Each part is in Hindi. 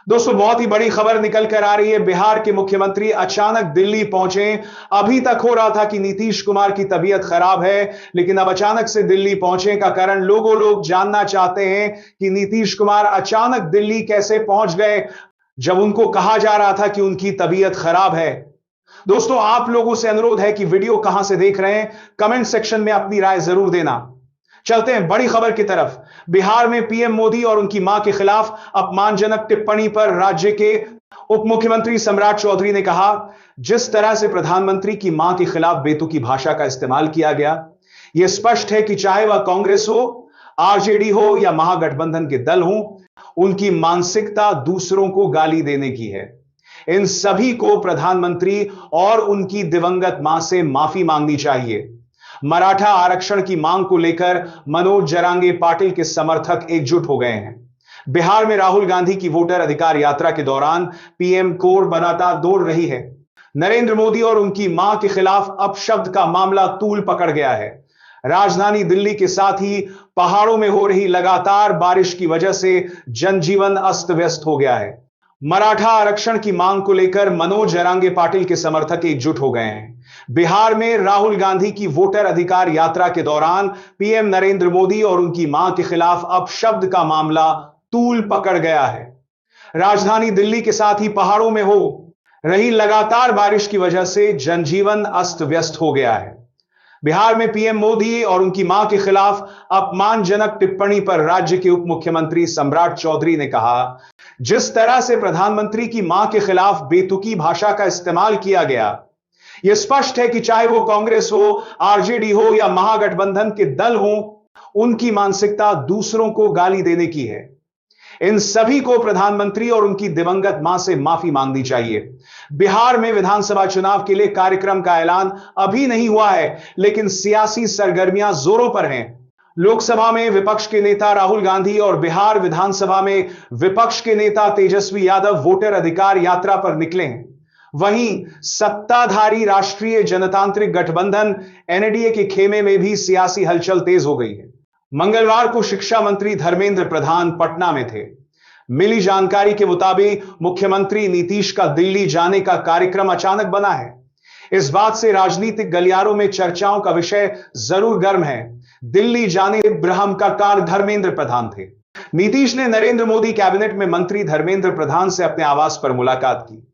दोस्तों, बहुत ही बड़ी खबर निकल कर आ रही है। बिहार के मुख्यमंत्री अचानक दिल्ली पहुंचे। अभी तक हो रहा था कि नीतीश कुमार की तबीयत खराब है, लेकिन अब अचानक से दिल्ली पहुंचे का कारण लोग जानना चाहते हैं कि नीतीश कुमार अचानक दिल्ली कैसे पहुंच गए, जब उनको कहा जा रहा था कि उनकी तबीयत खराब है। दोस्तों, आप लोगों से अनुरोध है कि वीडियो कहां से देख रहे हैं, कमेंट सेक्शन में अपनी राय जरूर देना। चलते हैं बड़ी खबर की तरफ। बिहार में पीएम मोदी और उनकी मां के खिलाफ अपमानजनक टिप्पणी पर राज्य के उप मुख्यमंत्री सम्राट चौधरी ने कहा, जिस तरह से प्रधानमंत्री की मां के खिलाफ बेतुकी भाषा का इस्तेमाल किया गया, यह स्पष्ट है कि चाहे वह कांग्रेस हो, आरजेडी हो या महागठबंधन के दल हो, उनकी मानसिकता दूसरों को गाली देने की है। इन सभी को प्रधानमंत्री और उनकी दिवंगत मां से माफी मांगनी चाहिए। मराठा आरक्षण की मांग को लेकर मनोज जरांगे पाटिल के समर्थक एकजुट हो गए हैं। बिहार में राहुल गांधी की वोटर अधिकार यात्रा के दौरान पीएम कोर बनाता दौड़ रही है। नरेंद्र मोदी और उनकी मां के खिलाफ अपशब्द का मामला तूल पकड़ गया है। राजधानी दिल्ली के साथ ही पहाड़ों में हो रही लगातार बारिश की वजह से जनजीवन अस्त व्यस्त हो गया है। मराठा आरक्षण की मांग को लेकर मनोज जरांगे पाटिल के समर्थक एकजुट हो गए हैं। बिहार में राहुल गांधी की वोटर अधिकार यात्रा के दौरान पीएम नरेंद्र मोदी और उनकी मां के खिलाफ अपशब्द का मामला तूल पकड़ गया है। राजधानी दिल्ली के साथ ही पहाड़ों में हो रही लगातार बारिश की वजह से जनजीवन अस्त व्यस्त हो गया है। बिहार में पीएम मोदी और उनकी मां के खिलाफ अपमानजनक टिप्पणी पर राज्य के उप मुख्यमंत्री सम्राट चौधरी ने कहा, जिस तरह से प्रधानमंत्री की मां के खिलाफ बेतुकी भाषा का इस्तेमाल किया गया, यह स्पष्ट है कि चाहे वो कांग्रेस हो, आरजेडी हो या महागठबंधन के दल हो, उनकी मानसिकता दूसरों को गाली देने की है। इन सभी को प्रधानमंत्री और उनकी दिवंगत मां से माफी मांगनी चाहिए। बिहार में विधानसभा चुनाव के लिए कार्यक्रम का ऐलान अभी नहीं हुआ है, लेकिन सियासी सरगर्मियां जोरों पर हैं। लोकसभा में विपक्ष के नेता राहुल गांधी और बिहार विधानसभा में विपक्ष के नेता तेजस्वी यादव वोटर अधिकार यात्रा पर निकले हैं। वहीं सत्ताधारी राष्ट्रीय जनतांत्रिक गठबंधन एनडीए के खेमे में भी सियासी हलचल तेज हो गई है। मंगलवार को शिक्षा मंत्री धर्मेंद्र प्रधान पटना में थे। मिली जानकारी के मुताबिक मुख्यमंत्री नीतीश का दिल्ली जाने का कार्यक्रम अचानक बना है। इस बात से राजनीतिक गलियारों में चर्चाओं का विषय जरूर गर्म है। दिल्ली जाने ब्रह्म का कार धर्मेंद्र प्रधान थे। नीतीश ने नरेंद्र मोदी कैबिनेट में मंत्री धर्मेंद्र प्रधान से अपने आवास पर मुलाकात की।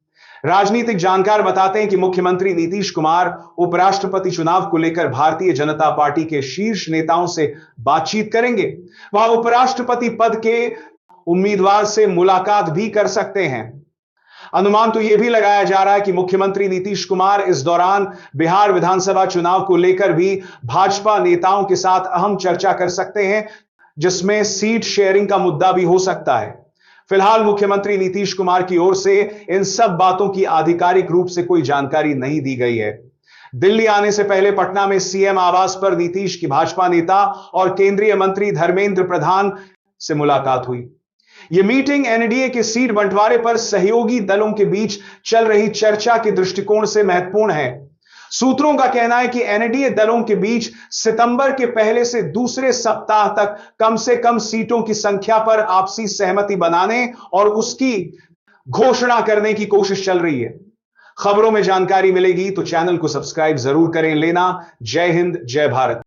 राजनीतिक जानकार बताते हैं कि मुख्यमंत्री नीतीश कुमार उपराष्ट्रपति चुनाव को लेकर भारतीय जनता पार्टी के शीर्ष नेताओं से बातचीत करेंगे। वह उपराष्ट्रपति पद के उम्मीदवार से मुलाकात भी कर सकते हैं। अनुमान तो यह भी लगाया जा रहा है कि मुख्यमंत्री नीतीश कुमार इस दौरान बिहार विधानसभा चुनाव को लेकर भी भाजपा नेताओं के साथ अहम चर्चा कर सकते हैं, जिसमें सीट शेयरिंग का मुद्दा भी हो सकता है। फिलहाल मुख्यमंत्री नीतीश कुमार की ओर से इन सब बातों की आधिकारिक रूप से कोई जानकारी नहीं दी गई है। दिल्ली आने से पहले पटना में सीएम आवास पर नीतीश की भाजपा नेता और केंद्रीय मंत्री धर्मेंद्र प्रधान से मुलाकात हुई। यह मीटिंग एनडीए के सीट बंटवारे पर सहयोगी दलों के बीच चल रही चर्चा के दृष्टिकोण से महत्वपूर्ण है। सूत्रों का कहना है कि एनडीए दलों के बीच सितंबर के पहले से दूसरे सप्ताह तक कम से कम सीटों की संख्या पर आपसी सहमति बनाने और उसकी घोषणा करने की कोशिश चल रही है। खबरों में जानकारी मिलेगी तो चैनल को सब्सक्राइब जरूर करें लेना। जय हिंद, जय भारत।